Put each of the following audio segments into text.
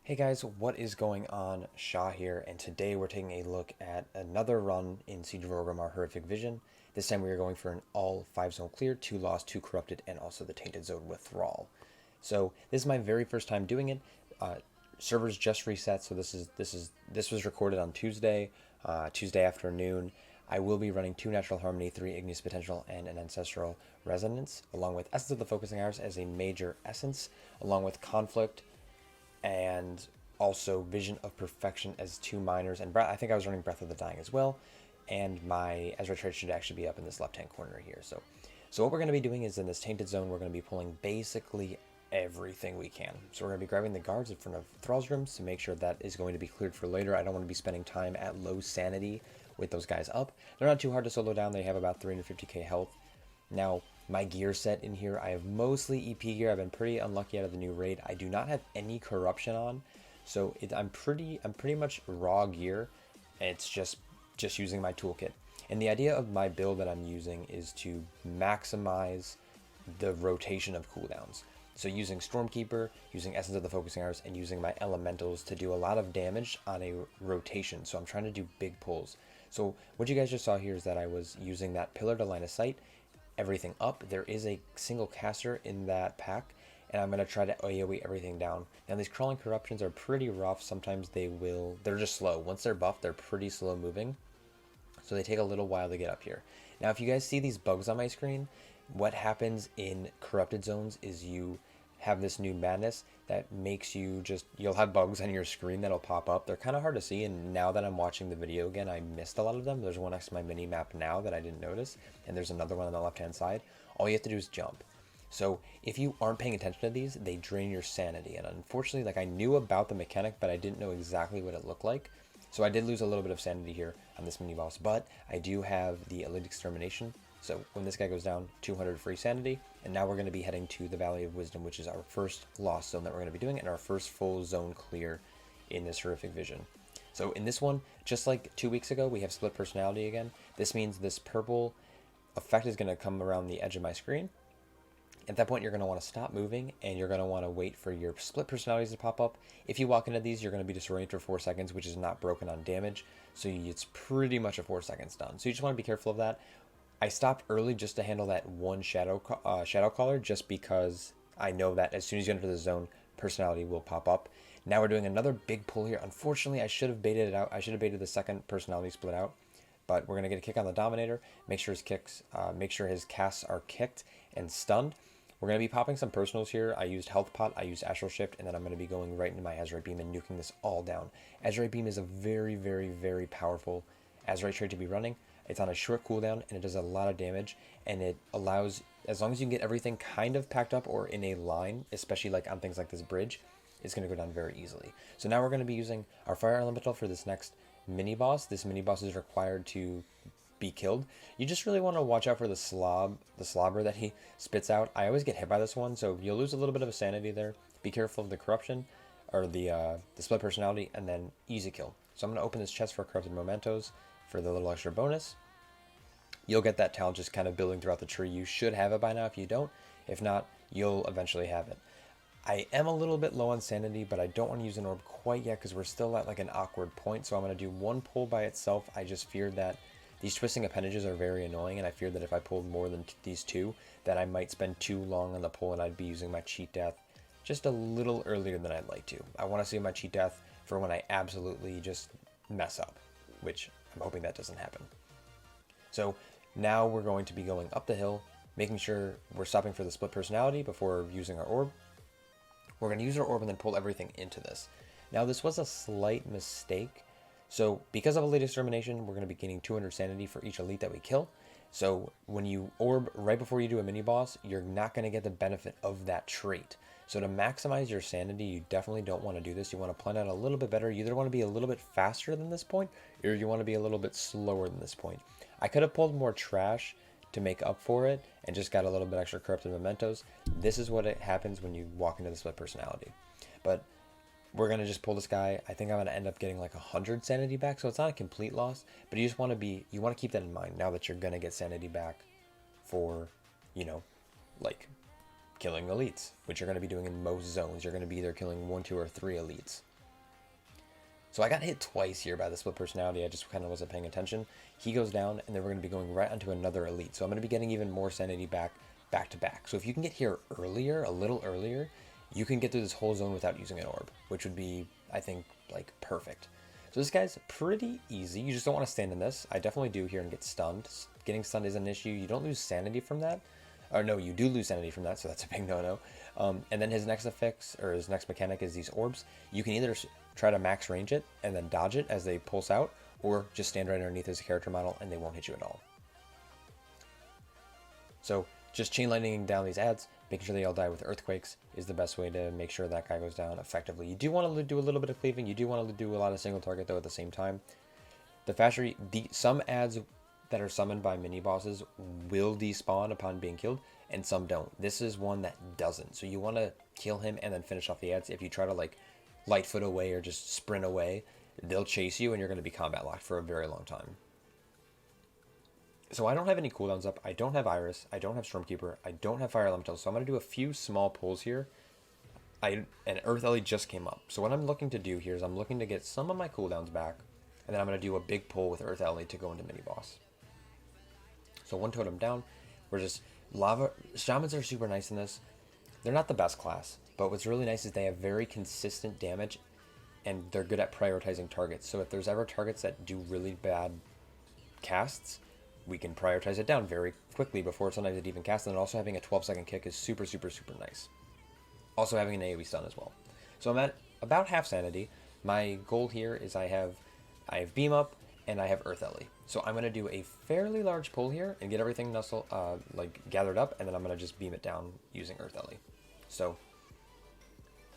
Hey guys, what is going on? Shaw here, and today we're taking a look at another run in Siege of Orgrimmar Horrific Vision. This time we are going for an all 5 zone clear, 2 lost, 2 corrupted, and also the Tainted Zone withdrawal. So this is my very first time doing it. Servers just reset, so this was recorded on Tuesday afternoon. I will be running 2 Natural Harmony, 3 Igneous Potential, and an Ancestral Resonance, along with Essence of the Focusing Hours as a major essence, along with Conflict, and also Vision of Perfection as 2 minors, and I think I was running Breath of the Dying as well, and my Ezra trait should actually be up in this left-hand corner here. So what we're going to be doing is in this Tainted Zone, we're going to be pulling basically everything we can. So we're going to be grabbing the guards in front of Thrall's rooms to make sure that is going to be cleared for later. I don't want to be spending time at low sanity with those guys up. They're not too hard to solo down. They have about 350k health. Now, my gear set in here, I have mostly EP gear. I've been pretty unlucky out of the new raid. I do not have any corruption on, so I'm pretty much raw gear. It's just using my toolkit. And the idea of my build that I'm using is to maximize the rotation of cooldowns. So using Stormkeeper, using Essence of the Focusing Hours, and using my Elementals to do a lot of damage on a rotation. So I'm trying to do big pulls. So what you guys just saw here is that I was using that pillar to line of sight everything up. There is a single caster in that pack, and I'm going to try to AoE everything down. Now these crawling corruptions are pretty rough. Sometimes they're just slow. Once they're buffed, they're pretty slow moving, so they take a little while to get up here. Now if you guys see these bugs on my screen, what happens in corrupted zones is you have this new madness that makes you'll have bugs on your screen that'll pop up. They're kind of hard to see, and now that I'm watching the video again, I missed a lot of them. There's one next to my mini map now that I didn't notice, and there's another one on the left hand side. All you have to do is jump. So if you aren't paying attention to these, they drain your sanity, and unfortunately, like, I knew about the mechanic, but I didn't know exactly what it looked like. So I did lose a little bit of sanity here on this mini boss, but I do have the Elite Extermination. So when this guy goes down, 200 free sanity, and now we're going to be heading to the Valley of Wisdom, which is our first lost zone that we're going to be doing, and our first full zone clear in this Horrific Vision. So in this one, just like 2 weeks ago, we have split personality again. This means this purple effect is going to come around the edge of my screen. At that point, you're going to want to stop moving, and you're going to want to wait for your split personalities to pop up. If you walk into these, you're going to be disoriented for 4 seconds, which is not broken on damage, so it's pretty much a 4 seconds stun. So you just want to be careful of that. I stopped early just to handle that one shadow caller, just because I know that as soon as you enter the zone, personality will pop up. Now we're doing another big pull here. Unfortunately, I should have baited it out. I should have baited the second personality split out, but we're gonna get a kick on the Dominator. Make sure his casts are kicked and stunned. We're gonna be popping some personals here. I used Health Pot, I used Astral Shift, and then I'm gonna be going right into my Azurite Beam and nuking this all down. Azurite Beam is a very, very, very powerful Azurite trait to be running. It's on a short cooldown, and it does a lot of damage, and it allows, as long as you can get everything kind of packed up or in a line, especially like on things like this bridge, it's going to go down very easily. So now we're going to be using our Fire Elemental for this next mini-boss. This mini-boss is required to be killed. You just really want to watch out for the slobber that he spits out. I always get hit by this one, so you'll lose a little bit of a sanity there. Be careful of the corruption, or the split personality, and then easy kill. So I'm going to open this chest for corrupted mementos for the little extra bonus. You'll get that talent just kind of building throughout the tree. You should have it by now if you don't. If not, you'll eventually have it. I am a little bit low on sanity, but I don't want to use an orb quite yet because we're still at like an awkward point. So I'm going to do one pull by itself. I just feared that these twisting appendages are very annoying, and I feared that if I pulled more than these two, that I might spend too long on the pull and I'd be using my cheat death just a little earlier than I'd like to. I want to save my cheat death for when I absolutely just mess up, which I'm hoping that doesn't happen. So now we're going to be going up the hill, making sure we're stopping for the split personality before using our orb. We're going to use our orb and then pull everything into this. Now this was a slight mistake. So because of Elite Extermination, we're going to be gaining 200 sanity for each elite that we kill. So when you orb right before you do a mini boss, you're not going to get the benefit of that trait. So to maximize your sanity, you definitely don't want to do this. You want to plan out a little bit better. You either want to be a little bit faster than this point, or you want to be a little bit slower than this point. I could have pulled more trash to make up for it and just got a little bit extra corrupted mementos. This is what happens when you walk into the split personality. But we're going to just pull this guy. I think I'm going to end up getting like 100 sanity back, so it's not a complete loss, but you just want to keep that in mind now that you're going to get sanity back for, like killing elites, which you're going to be doing in most zones. You're going to be either killing 1, 2, or 3 elites. So I got hit twice here by the split personality. I just kind of wasn't paying attention. He goes down, and then we're going to be going right onto another elite. So I'm going to be getting even more sanity back to back. So if you can get here earlier, a little earlier, you can get through this whole zone without using an orb, which would be, I think, like perfect. So this guy's pretty easy. You just don't want to stand in this. I definitely do here and get stunned. Getting stunned is an issue. You don't lose sanity from that. Or no, you do lose sanity from that, so that's a big no-no. And then his next effects, or his next mechanic is these orbs. You can either try to max range it and then dodge it as they pulse out, or just stand right underneath his character model and they won't hit you at all. So just chain lightning down these ads, making sure they all die with earthquakes is the best way to make sure that guy goes down effectively. You do want to do a little bit of cleaving. You do want to do a lot of single target though at the same time. The faster some ads that are summoned by mini bosses will despawn upon being killed, and some don't. This is one that doesn't. So you want to kill him and then finish off the ads. If you try to like light foot away or just sprint away, they'll chase you and you're going to be combat locked for a very long time. So I don't have any cooldowns up. I don't have Iris. I don't have Stormkeeper. I don't have Fire Elemental. So I'm going to do a few small pulls here. And Earth Ellie just came up. So what I'm looking to do here is I'm looking to get some of my cooldowns back. And then I'm going to do a big pull with Earth Ellie to go into mini boss. So one totem down. We're just lava. Shamans are super nice in this. They're not the best class, but what's really nice is they have very consistent damage, and they're good at prioritizing targets. So if there's ever targets that do really bad casts, we can prioritize it down very quickly before sometimes it even casts. And also having a 12-second kick is super, super, super nice. Also having an AoE stun as well. So I'm at about half sanity. My goal here is I have beam up and I have Earth Ellie. So I'm going to do a fairly large pull here and get everything gathered up, and then I'm going to just beam it down using Earth Ellie. So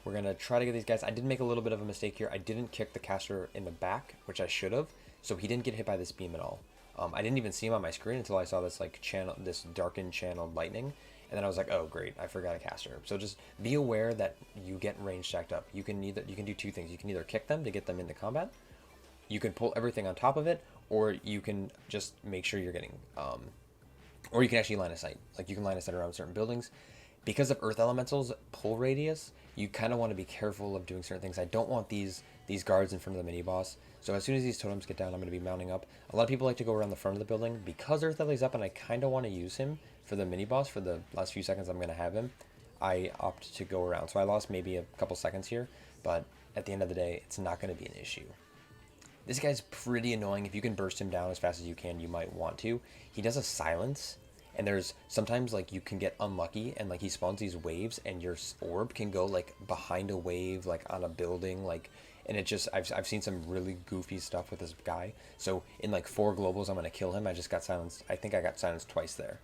we're going to try to get these guys. I did make a little bit of a mistake here. I didn't kick the caster in the back, which I should have. So he didn't get hit by this beam at all. I didn't even see him on my screen until I saw this this darkened channeled lightning. And then I was like, oh great, I forgot a caster. So just be aware that you get range stacked up. You can do two things. You can either kick them to get them into combat. You can pull everything on top of it, or you can just make sure you're getting, or you can actually line of sight. Like you can line of sight around certain buildings. Because of Earth Elemental's pull radius, you kind of want to be careful of doing certain things. I don't want these guards in front of the mini boss. So as soon as these totems get down, I'm going to be mounting up. A lot of people like to go around the front of the building. Because Earth Ellie's up and I kind of want to use him for the mini boss for the last few seconds I'm going to have him, I opt to go around. So I lost maybe a couple seconds here, but at the end of the day, it's not going to be an issue. This guy's pretty annoying. If you can burst him down as fast as you can, you might want to. He does a silence, and there's sometimes like you can get unlucky and like he spawns these waves and your orb can go like behind a wave, like on a building, like, and it just, I've seen some really goofy stuff with this guy. So in like 4 globals, I'm going to kill him. I just got silenced. I think I got silenced twice there.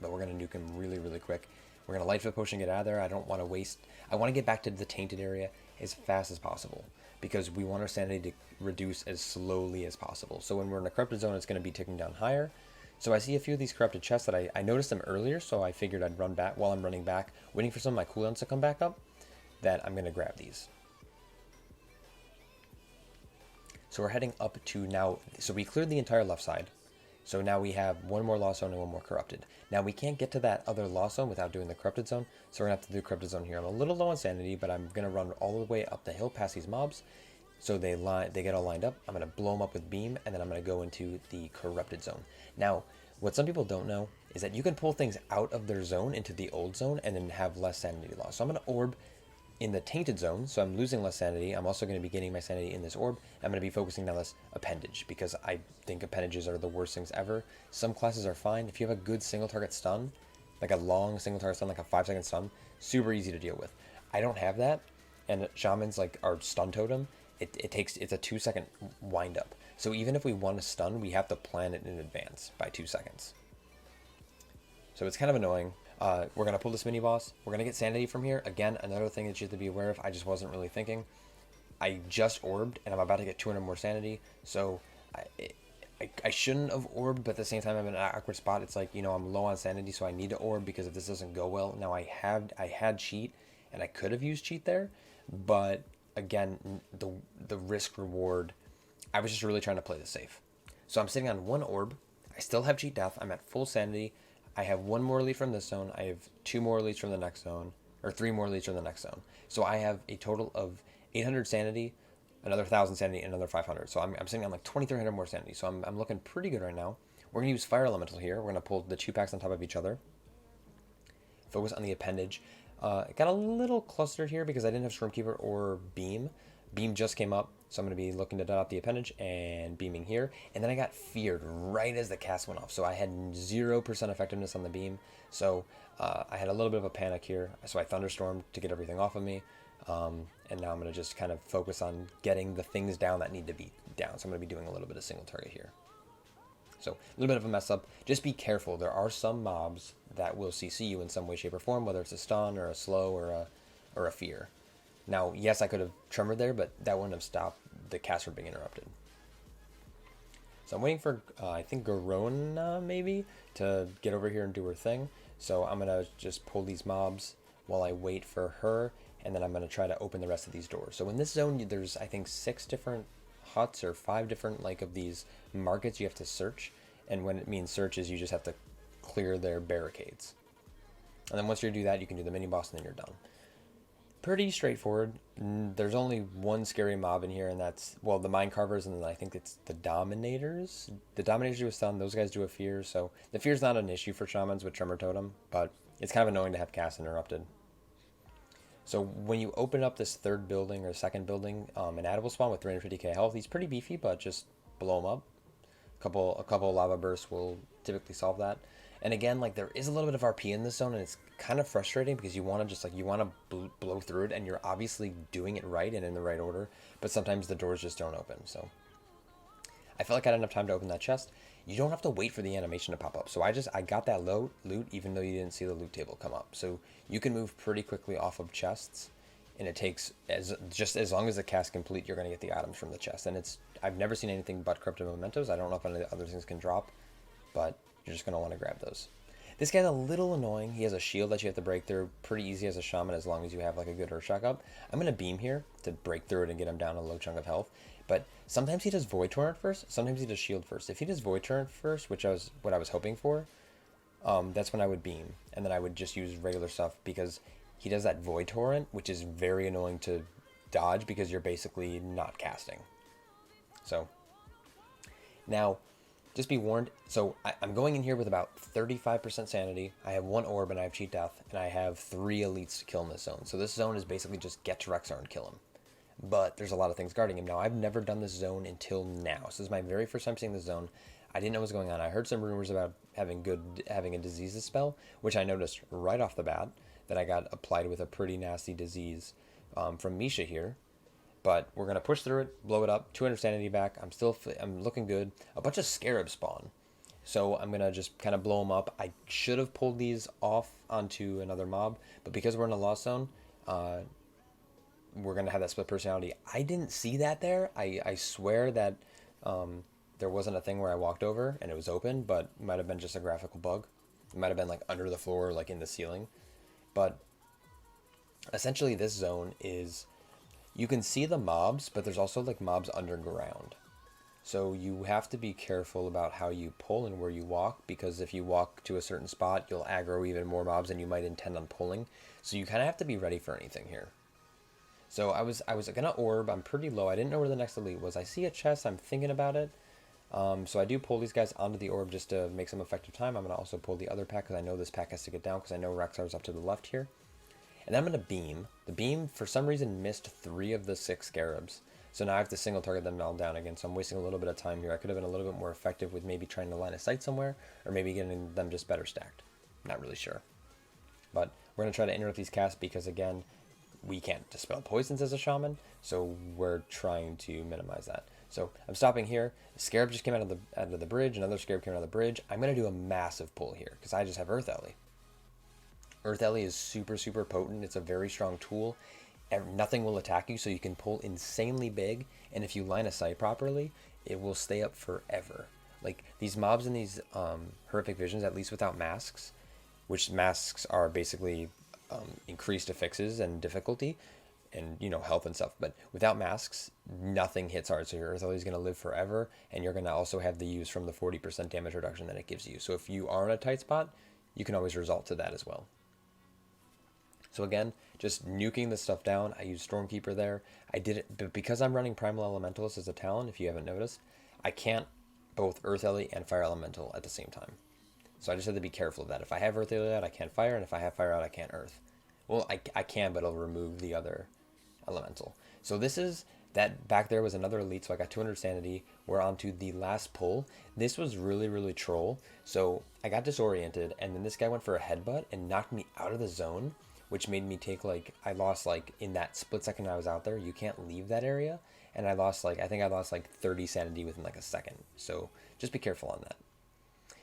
But we're going to nuke him really, really quick. We're going to light foot potion, get out of there. I don't want to waste, I want to get back to the tainted area as fast as possible, because we want our sanity to reduce as slowly as possible. So when we're in a corrupted zone, it's going to be ticking down higher. So I see a few of these corrupted chests that I noticed them earlier, so I figured I'd run back while I'm running back, waiting for some of my cooldowns to come back up, that I'm going to grab these. So we're heading up to now, so we cleared the entire left side. So now we have one more lost zone and one more corrupted. Now we can't get to that other lost zone without doing the corrupted zone, so we're going to have to do the corrupted zone here. I'm a little low on sanity, but I'm going to run all the way up the hill past these mobs. So they get all lined up. I'm going to blow them up with beam, and then I'm going to go into the corrupted zone. Now, what some people don't know is that you can pull things out of their zone into the old zone and then have less sanity loss. So I'm going to orb in the tainted zone, so I'm losing less sanity. I'm also going to be gaining my sanity in this orb. I'm going to be focusing on this appendage, because I think appendages are the worst things ever. Some classes are fine. If you have a good single target stun, like a long single target stun, like a 5-second stun, super easy to deal with. I don't have that, and Shamans like our stun totem, it's a 2-second wind up. So even if we want to stun, we have to plan it in advance by 2 seconds. So it's kind of annoying. We're going to pull this mini boss. We're going to get sanity from here. Again, another thing that you have to be aware of. I just wasn't really thinking. I just orbed and I'm about to get 200 more sanity. So I shouldn't have orbed, but at the same time I'm in an awkward spot. It's like, you know, I'm low on sanity, so I need to orb because if this doesn't go well. Now I had cheat and I could have used cheat there, but again, the risk reward, I was just really trying to play this safe. So I'm sitting on 1 orb. I still have cheat death. I'm at full sanity. I have 1 more elite from this zone. I have 2 more elites from the next zone, or 3 more elites from the next zone. So I have a total of 800 sanity, another 1,000 sanity, and another 500. So I'm sitting on like 2,300 more sanity. So I'm looking pretty good right now. We're going to use Fire Elemental here. We're going to pull the 2 packs on top of each other. Focus on the appendage. It got a little clustered here because I didn't have Stormkeeper or Beam. Beam just came up, so I'm going to be looking to dot out the appendage and beaming here. And then I got feared right as the cast went off, so I had 0% effectiveness on the beam. So I had a little bit of a panic here, so I Thunderstormed to get everything off of me. And now I'm going to just kind of focus on getting the things down that need to be down. So I'm going to be doing a little bit of single target here. So a little bit of a mess up. Just be careful. There are some mobs that will CC you in some way, shape, or form, whether it's a stun or a slow or a fear. Now, yes, I could have Tremor there, but that wouldn't have stopped the cast from being interrupted. So I'm waiting for, I think, Garona, maybe, to get over here and do her thing. So I'm going to just pull these mobs while I wait for her, and then I'm going to try to open the rest of these doors. So in this zone, there's, I think, 6 different huts or 5 different, like, of these markets you have to search. And when it means search is you just have to clear their barricades. And then once you do that, you can do the mini-boss, and then you're done. Pretty straightforward. There's only one scary mob in here, and that's, well, the Mind Carvers, and then I think it's the Dominators. The Dominators do a stun, those guys do a fear, so the fear's not an issue for Shamans with Tremor Totem, but it's kind of annoying to have cast interrupted. So when you open up this 3rd building or 2nd building, an Ad will spawn with 350k health. He's pretty beefy, but just blow him up. A couple lava bursts will typically solve that. And again, like, there is a little bit of RP in this zone, and it's kind of frustrating because you want to just, like, you want to blow through it, and you're obviously doing it right and in the right order, but sometimes the doors just don't open. So I felt like I had enough time to open that chest. You don't have to wait for the animation to pop up. So I got that loot even though you didn't see the loot table come up. So you can move pretty quickly off of chests, and it takes just as long as the cast complete, you're going to get the items from the chest. And I've never seen anything but corrupted mementos. I don't know if any other things can drop, but you're just going to want to grab those. This guy's a little annoying. He has a shield that you have to break through pretty easy as a shaman as long as you have like a good Earthshock up. I'm going to beam here to break through it and get him down a low chunk of health. But sometimes he does Void Torrent first, sometimes he does shield first. If he does Void Torrent first, which was what I was hoping for, that's when I would beam. And then I would just use regular stuff because he does that Void Torrent, which is very annoying to dodge because you're basically not casting. So now, just be warned. So I'm going in here with about 35% sanity. I have 1 orb and I have cheat death, and I have 3 elites to kill in this zone. So this zone is basically just get to Rexar and kill him. But there's a lot of things guarding him. Now, I've never done this zone until now. So this is my very first time seeing this zone. I didn't know what was going on. I heard some rumors about having a diseases spell, which I noticed right off the bat, that I got applied with a pretty nasty disease from Misha here. But we're going to push through it, blow it up, 200 sanity back. I'm looking good. A bunch of scarabs spawn. So I'm going to just kind of blow them up. I should have pulled these off onto another mob, but because we're in a lost zone, we're going to have that split personality. I didn't see that there. I swear that there wasn't a thing where I walked over and it was open, but it might have been just a graphical bug. It might have been like under the floor, like in the ceiling. But essentially this zone is, you can see the mobs, but there's also like mobs underground. So you have to be careful about how you pull and where you walk, because if you walk to a certain spot, you'll aggro even more mobs than you might intend on pulling. So you kind of have to be ready for anything here. So I was gonna orb. I'm pretty low. I didn't know where the next elite was. I see a chest. I'm thinking about it. So I do pull these guys onto the orb just to make some effective time. I'm gonna also pull the other pack because I know this pack has to get down because I know Rexar's up to the left here. And then I'm going to beam. The beam, for some reason, missed 3 of the 6 scarabs. So now I have to single target them all down again. So I'm wasting a little bit of time here. I could have been a little bit more effective with maybe trying to line a sight somewhere, or maybe getting them just better stacked. Not really sure. But we're going to try to interrupt these casts because, again, we can't dispel poisons as a shaman. So we're trying to minimize that. So I'm stopping here. A scarab just came out of the bridge. Another scarab came out of the bridge. I'm going to do a massive pull here because I just have Earth Ellie. Earth Ellie is super, super potent. It's a very strong tool. Nothing will attack you, so you can pull insanely big. And if you line a sight properly, it will stay up forever. Like, these mobs in these horrific visions, at least without masks, which masks are basically increased affixes and difficulty and, you know, health and stuff. But without masks, nothing hits hard. So your Earth Ellie is going to live forever, and you're going to also have the use from the 40% damage reduction that it gives you. So if you are in a tight spot, you can always result to that as well. So again, just nuking this stuff down. I used Stormkeeper there. I did it, but because I'm running Primal Elementalist as a talent, if you haven't noticed, I can't both Earth Elite and Fire Elemental at the same time. So I just have to be careful of that. If I have Earth Elite out, I can't Fire, and if I have Fire out, I can't Earth. Well, I can, but it'll remove the other Elemental. So this is, that back there was another Elite, so I got 200 Sanity. We're on to the last pull. This was really, really troll. So I got disoriented, and then this guy went for a headbutt and knocked me out of the zone, which made me take, like, I lost, like, in that split second I was out there, you can't leave that area, and I lost, like, I think I lost, like, 30 sanity within, like, a second, so just be careful on that.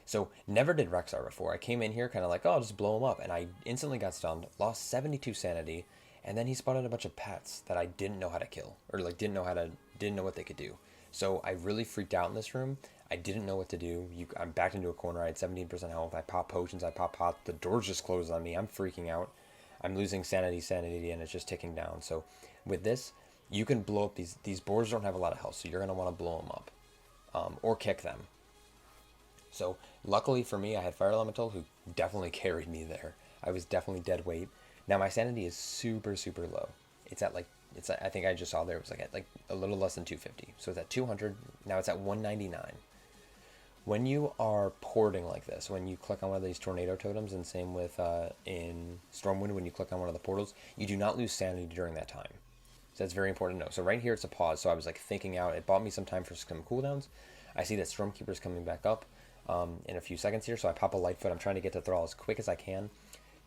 So, never did Rexar before. I came in here kind of like, oh, I'll just blow him up, and I instantly got stunned, lost 72 sanity, and then he spotted a bunch of pets that I didn't know how to kill, or, like, didn't know what they could do. So, I really freaked out in this room. I didn't know what to do. I'm backed into a corner. I had 17% health. I pop potions. I pop pots. The doors just closed on me. I'm freaking out. I'm losing sanity, and it's just ticking down. So with this, you can blow up these boards don't have a lot of health, so you're going to want to blow them up or kick them. So luckily for me, I had Fire Elemental who definitely carried me there. I was definitely dead weight. Now my sanity is super, super low. It's at like, I think I just saw there, it was like at like a little less than 250. So it's at 200. Now it's at 199. When you are porting like this, when you click on one of these tornado totems, and same with in Stormwind, when you click on one of the portals, you do not lose sanity during that time. So that's very important to know. So right here, it's a pause. So I was like thinking out. It bought me some time for some cooldowns. I see that Stormkeeper is coming back up in a few seconds here. So I pop a Lightfoot. I'm trying to get to Thrall as quick as I can.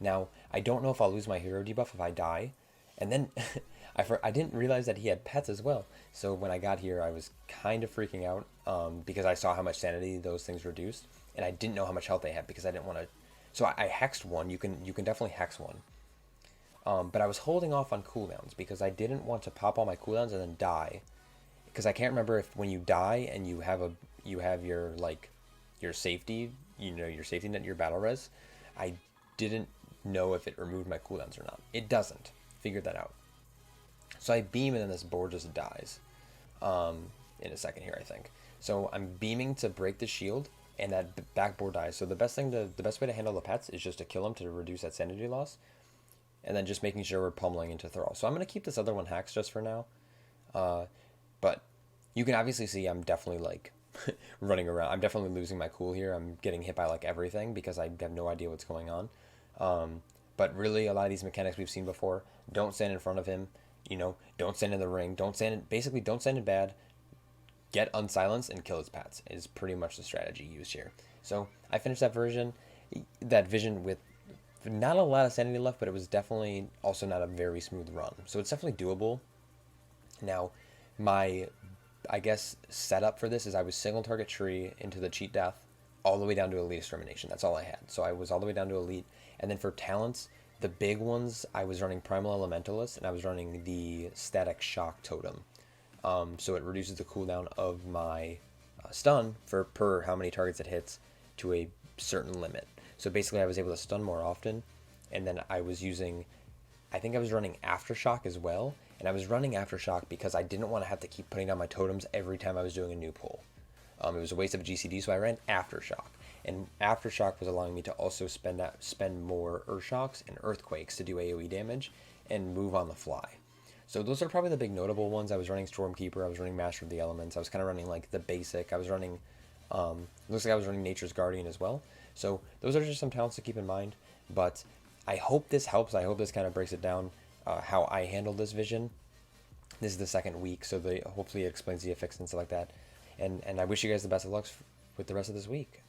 Now, I don't know if I'll lose my hero debuff if I die. And then I didn't realize that he had pets as well. So when I got here, I was kind of freaking out because I saw how much sanity those things reduced, and I didn't know how much health they had because I didn't want to. So I hexed one. You can definitely hex one. But I was holding off on cooldowns because I didn't want to pop all my cooldowns and then die. Because I can't remember if when you die and you have your like your safety, your safety net, your battle res. I didn't know if it removed my cooldowns or not. It doesn't. Figured that out. So I beam and then this board just dies in a second here, I think. So I'm beaming to break the shield and that back board dies. So the best way to handle the pets is just to kill them to reduce that sanity loss, and then just making sure we're pummeling into Thrall. So I'm going to keep this other one hacks just for now. But you can obviously see I'm definitely like running around. I'm definitely losing my cool here. I'm getting hit by like everything because I have no idea what's going on. But really, a lot of these mechanics we've seen before. Don't stand in front of him. Don't stand in the ring. Don't stand in bad. Get unsilenced and kill his pets is pretty much the strategy used here. So I finished that vision with not a lot of sanity left, but it was definitely also not a very smooth run. So it's definitely doable. Now, my, I guess, setup for this is I was single target tree into the cheat death all the way down to Elite Extermination. That's all I had. So I was all the way down to Elite. And then for talents, the big ones, I was running Primal Elementalist, and I was running the Static Shock Totem. So it reduces the cooldown of my stun per how many targets it hits to a certain limit. So basically I was able to stun more often, and then I think I was running Aftershock as well, and I was running Aftershock because I didn't want to have to keep putting down my totems every time I was doing a new pull. It was a waste of a GCD, so I ran Aftershock. And Aftershock was allowing me to also spend more Earthshocks and Earthquakes to do AoE damage and move on the fly. So those are probably the big notable ones. I was running Stormkeeper, I was running Master of the Elements, I was kind of running like the basic, I was running, looks like I was running Nature's Guardian as well. So those are just some talents to keep in mind, but I hope this helps. I hope this kind of breaks it down, how I handled this vision. This is the second week, so hopefully it explains the effects and stuff like that. And I wish you guys the best of luck with the rest of this week.